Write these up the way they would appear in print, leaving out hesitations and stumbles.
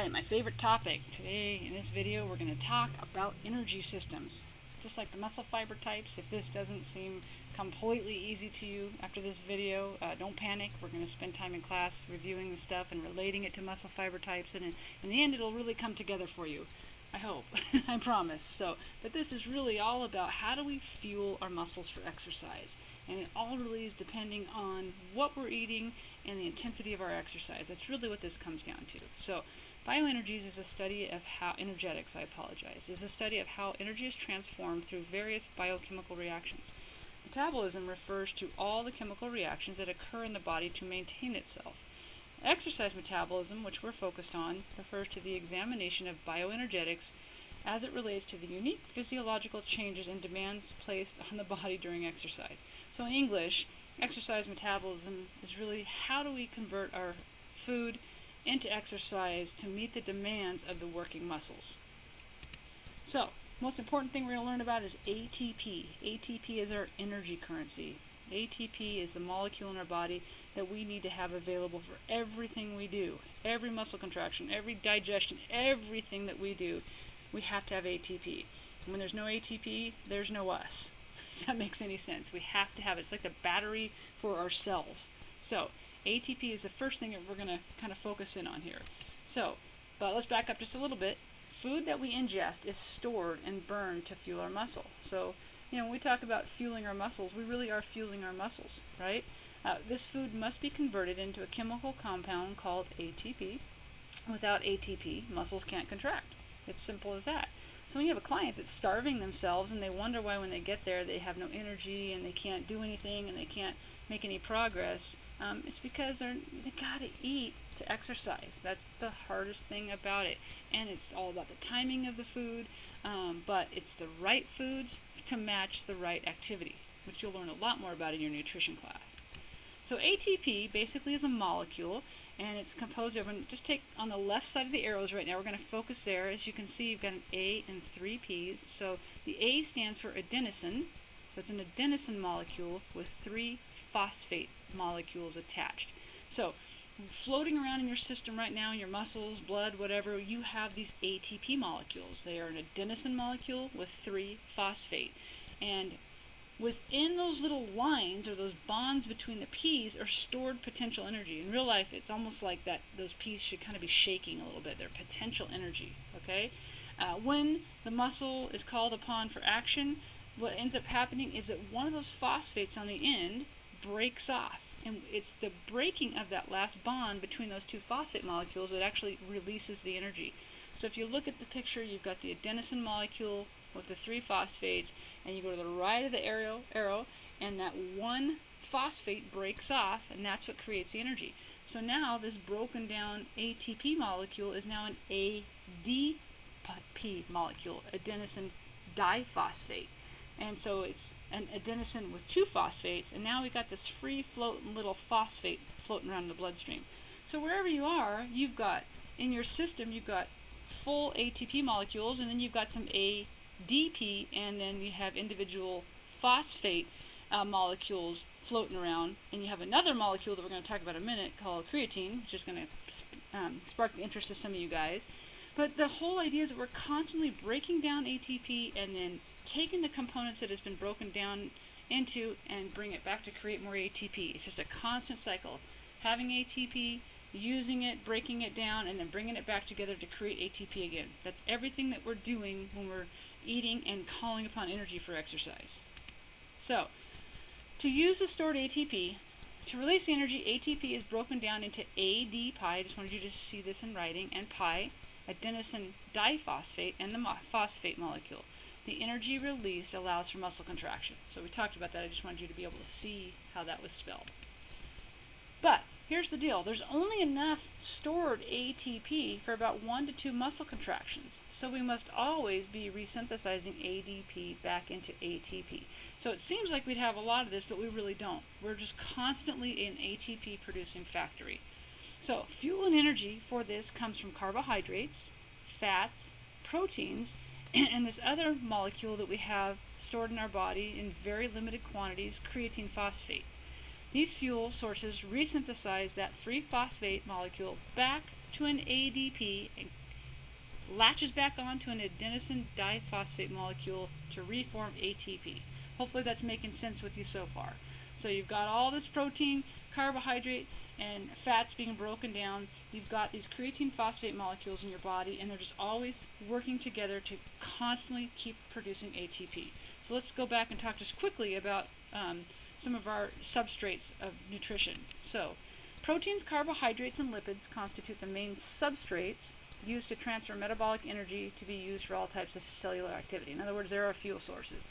Alright, my favorite topic. Today in this video we're going to talk about energy systems. Just like the muscle fiber types, if this doesn't seem completely easy to you after this video, don't panic. We're going to spend time in class reviewing the stuff and relating it to muscle fiber types, and in the end it'll really come together for you. I hope. I promise. But this is really all about how do we fuel our muscles for exercise. And it all really is depending on what we're eating and the intensity of our exercise. That's really what this comes down to. So bioenergies is a study of how, energetics, I apologize, is a study of how energy is transformed through various biochemical reactions. Metabolism refers to all the chemical reactions that occur in the body to maintain itself. Exercise metabolism, which we're focused on, refers to the examination of bioenergetics as it relates to the unique physiological changes and demands placed on the body during exercise. So in English, exercise metabolism is really how do we convert our food into exercise to meet the demands of the working muscles. So, most important thing we're going to learn about is ATP. ATP is our energy currency. ATP is the molecule in our body that we need to have available for everything we do. Every muscle contraction, every digestion, everything that we do, we have to have ATP. And when there's no ATP, there's no us. If that makes any sense. We have to have it. It's like the battery for our cells. So, ATP is the first thing that we're going to kind of focus in on here. But let's back up just a little bit. Food that we ingest is stored and burned to fuel our muscle. So, when we talk about fueling our muscles, we really are fueling our muscles, right? This food must be converted into a chemical compound called ATP. Without ATP, muscles can't contract. It's simple as that. So when you have a client that's starving themselves and they wonder why when they get there they have no energy and they can't do anything and they can't make any progress, it's because they gotta eat to exercise. That's the hardest thing about it. And it's all about the timing of the food, but it's the right foods to match the right activity, which you'll learn a lot more about in your nutrition class. So ATP basically is a molecule, and it's composed of, and just take on the left side of the arrows right now, we're going to focus there. As you can see, you've got an A and 3 P's. So the A stands for adenosine, so it's an adenosine molecule with 3 phosphate molecules attached. So floating around in your system right now, in your muscles, blood, whatever, you have these ATP molecules. They are an adenosine molecule with 3 phosphate. And within those little lines, or those bonds between the P's, are stored potential energy. In real life, it's almost like that those P's should kind of be shaking a little bit. They're potential energy, okay? When the muscle is called upon for action, what ends up happening is that one of those phosphates on the end breaks off. And it's the breaking of that last bond between those 2 phosphate molecules that actually releases the energy. So if you look at the picture, you've got the adenosine molecule with the 3 phosphates, and you go to the right of the arrow, and that one phosphate breaks off, and that's what creates the energy. So now this broken down ATP molecule is now an ADP molecule, adenosine diphosphate. And so it's an adenosine with 2 phosphates, and now we've got this free floating little phosphate floating around in the bloodstream. So wherever you are, you've got, in your system, you've got full ATP molecules, and then you've got some ADP, and then you have individual phosphate molecules floating around, and you have another molecule that we're going to talk about in a minute called creatine, which is going to spark the interest of some of you guys. But the whole idea is that we're constantly breaking down ATP and then taking the components that has been broken down into and bring it back to create more ATP. It's just a constant cycle. Having ATP, using it, breaking it down, and then bringing it back together to create ATP again. That's everything that we're doing when we're eating and calling upon energy for exercise. So, to use the stored ATP, to release the energy, ATP is broken down into ADP, I just wanted you to see this in writing, and pi, adenosine diphosphate, and the phosphate molecule. The energy released allows for muscle contraction. So we talked about that. I just wanted you to be able to see how that was spelled. But here's the deal. There's only enough stored ATP for about 1 to 2 muscle contractions. So we must always be resynthesizing ADP back into ATP. So it seems like we'd have a lot of this, but we really don't. We're just constantly an ATP producing factory. So fuel and energy for this comes from carbohydrates, fats, proteins, and this other molecule that we have stored in our body in very limited quantities, creatine phosphate. These fuel sources resynthesize that free phosphate molecule back to an ADP and latches back onto an adenosine diphosphate molecule to reform ATP. Hopefully that's making sense with you so far. So you've got all this protein, carbohydrate, and fats being broken down. You've got these creatine phosphate molecules in your body, and they're just always working together to constantly keep producing ATP. So let's go back and talk just quickly about some of our substrates of nutrition. So proteins, carbohydrates, and lipids constitute the main substrates used to transfer metabolic energy to be used for all types of cellular activity. In other words, there are fuel sources.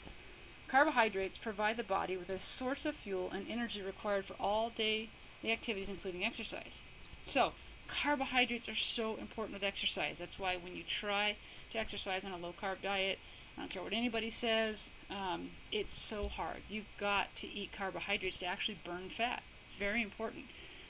Carbohydrates provide the body with a source of fuel and energy required for all day activities, including exercise. So carbohydrates are so important with exercise. That's why when you try to exercise on a low-carb diet, I don't care what anybody says, it's so hard. You've got to eat carbohydrates to actually burn fat. It's very important.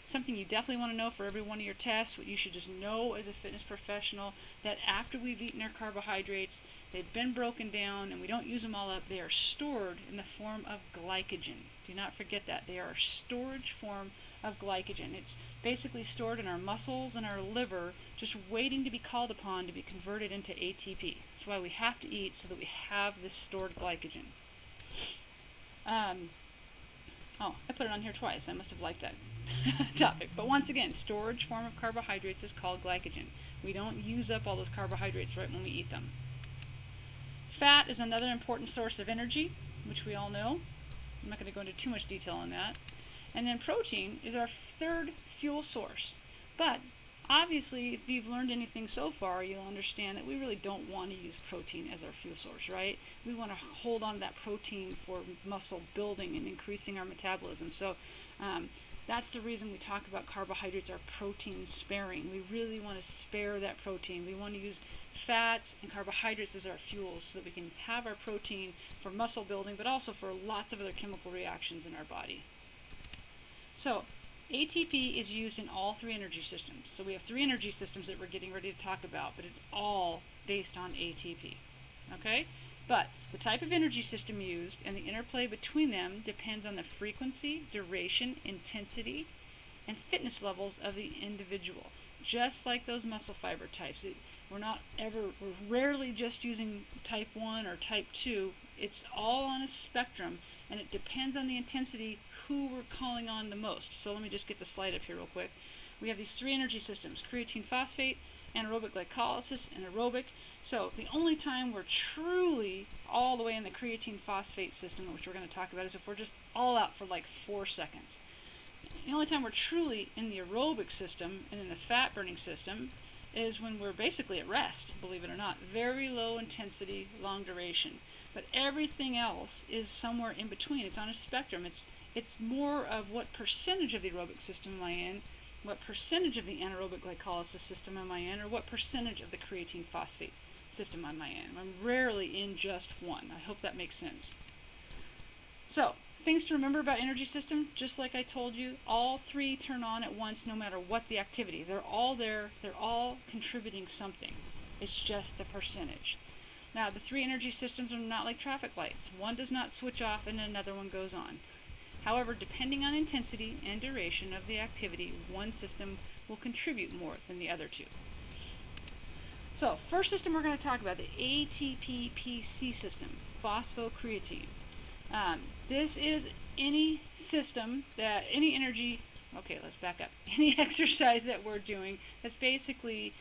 Something you definitely want to know for every one of your tests, what you should just know as a fitness professional, that after we've eaten our carbohydrates, they've been broken down and we don't use them all up, they are stored in the form of glycogen. Do not forget that. They are a storage form of glycogen. It's basically stored in our muscles and our liver, just waiting to be called upon to be converted into ATP. That's why we have to eat, so that we have this stored glycogen. Oh, I put it on here twice. I must have liked that topic. But once again, storage form of carbohydrates is called glycogen. We don't use up all those carbohydrates right when we eat them. Fat is another important source of energy, which we all know. I'm not going to go into too much detail on that. And then protein is our third fuel source. But obviously, if you've learned anything so far, you'll understand that we really don't want to use protein as our fuel source, right? We want to hold on to that protein for muscle building and increasing our metabolism. So that's the reason we talk about carbohydrates are protein sparing. We really want to spare that protein. We want to use fats and carbohydrates as our fuels so that we can have our protein for muscle building, but also for lots of other chemical reactions in our body. So ATP is used in all three energy systems. So we have three energy systems that we're getting ready to talk about, but it's all based on ATP. Okay? But the type of energy system used and the interplay between them depends on the frequency, duration, intensity, and fitness levels of the individual. Just like those muscle fiber types. We're rarely just using type 1 or type 2. It's all on a spectrum, and it depends on the intensity who we're calling on the most. So let me just get the slide up here real quick. We have these three energy systems: creatine phosphate, anaerobic glycolysis, and aerobic. So the only time we're truly all the way in the creatine phosphate system, which we're going to talk about, is if we're just all out for like 4 seconds. The only time we're truly in the aerobic system and in the fat burning system is when we're basically at rest, believe it or not. Very low intensity, long duration. But everything else is somewhere in between. It's on a spectrum. It's more of what percentage of the aerobic system am I in, what percentage of the anaerobic glycolysis system am I in, or what percentage of the creatine phosphate system am I in. I'm rarely in just one. I hope that makes sense. So, things to remember about energy system, just like I told you, all three turn on at once no matter what the activity. They're all there. They're all contributing something. It's just a percentage. Now, the three energy systems are not like traffic lights. One does not switch off and another one goes on. However, depending on intensity and duration of the activity, one system will contribute more than the other two. So, first system we're going to talk about, the ATP-PC system, phosphocreatine. This is any system that, any exercise that we're doing that's basically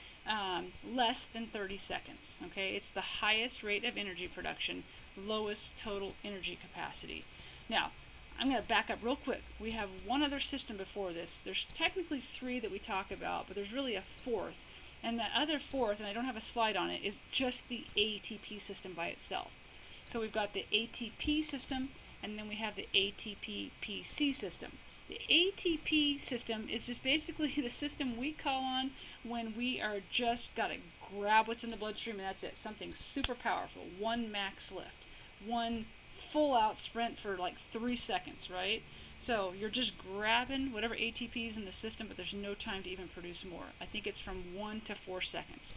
less than 30 seconds. Okay, it's the highest rate of energy production, lowest total energy capacity. Now, I'm going to back up real quick. We have one other system before this. There's technically three that we talk about, but there's really a fourth. And the other fourth, and I don't have a slide on it, is just the ATP system by itself. So we've got the ATP system, and then we have the ATP-PC system. The ATP system is just basically the system we call on when we are just got to grab what's in the bloodstream, and that's it. Something super powerful. One max lift. One full-out sprint for like 3 seconds, right? So you're just grabbing whatever ATP is in the system, but there's no time to even produce more. I think it's from 1 to 4 seconds.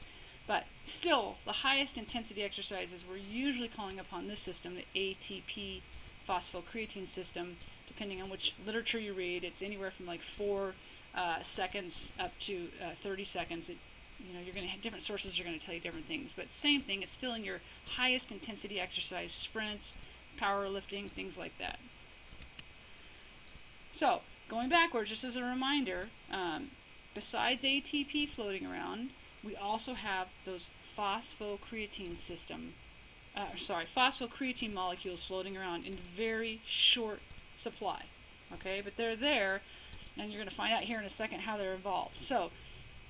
But still, the highest intensity exercises, we're usually calling upon this system, the ATP phosphocreatine system. Depending on which literature you read, it's anywhere from like 4 seconds up to 30 seconds. You're going to have different sources are going to tell you different things, but same thing. It's still in your highest intensity exercise, sprints, powerlifting, things like that. So going backwards, just as a reminder, besides ATP floating around, we also have those phosphocreatine phosphocreatine molecules floating around in very short supply. Okay, but they're there, and you're going to find out here in a second how they're involved. So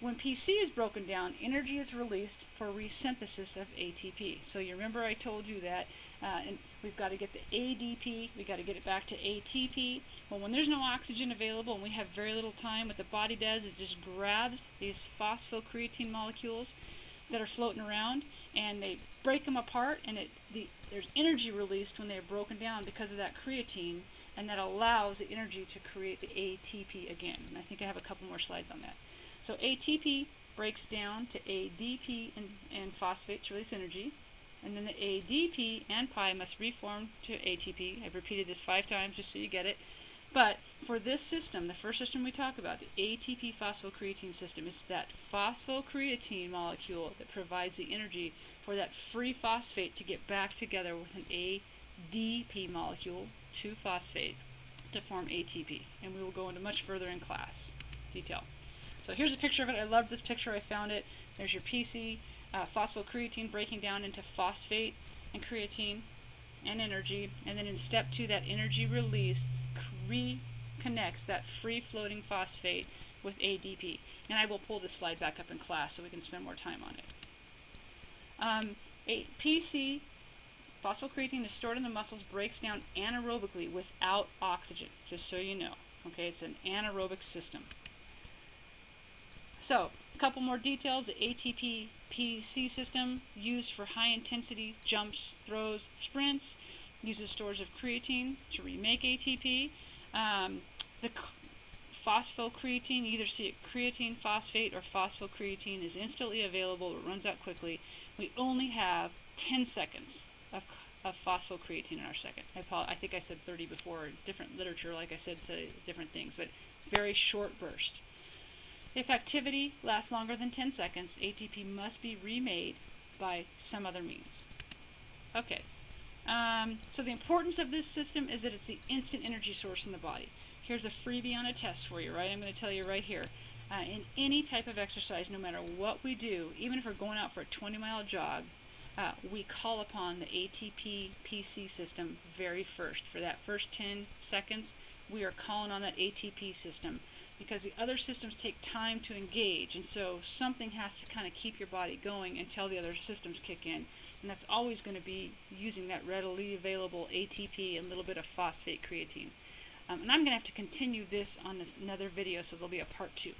when PC is broken down, energy is released for resynthesis of ATP. So you remember I told you that and we've got to get the ADP, we've got to get it back to ATP. Well, when there's no oxygen available and we have very little time, what the body does is just grabs these phosphocreatine molecules that are floating around, and they break them apart, and there's energy released when they're broken down because of that creatine, and that allows the energy to create the ATP again. And I think I have a couple more slides on that. So ATP breaks down to ADP and phosphate to release energy, and then the ADP and pi must reform to ATP. I've repeated this 5 times just so you get it. But for this system, the first system we talk about, the ATP phosphocreatine system, it's that phosphocreatine molecule that provides the energy for that free phosphate to get back together with an ADP molecule, 2-phosphate, to form ATP. And we will go into much further in class detail. So here's a picture of it. I love this picture. I found it. There's your PC, phosphocreatine breaking down into phosphate and creatine and energy. And then in step 2, that energy release reconnects that free-floating phosphate with ADP. And I will pull this slide back up in class so we can spend more time on it. PC, phosphocreatine, is stored in the muscles, breaks down anaerobically without oxygen, just so you know. Okay, it's an anaerobic system. So, a couple more details. The ATP-PC system, used for high-intensity jumps, throws, sprints, uses stores of creatine to remake ATP. The phosphocreatine, you either see it creatine phosphate or phosphocreatine, is instantly available. It runs out quickly. We only have 10 seconds of phosphocreatine in our second. I think I said 30 before. Different literature, like I said different things, but very short burst. If activity lasts longer than 10 seconds, ATP must be remade by some other means. Okay, so the importance of this system is that it's the instant energy source in the body. Here's a freebie on a test for you, right? I'm going to tell you right here. In any type of exercise, no matter what we do, even if we're going out for a 20-mile jog, we call upon the ATP-PC system very first. For that first 10 seconds, we are calling on that ATP system, because the other systems take time to engage, and so something has to kind of keep your body going until the other systems kick in, and that's always going to be using that readily available ATP and a little bit of phosphate creatine. And I'm going to have to continue this on another video, so there'll be a part 2.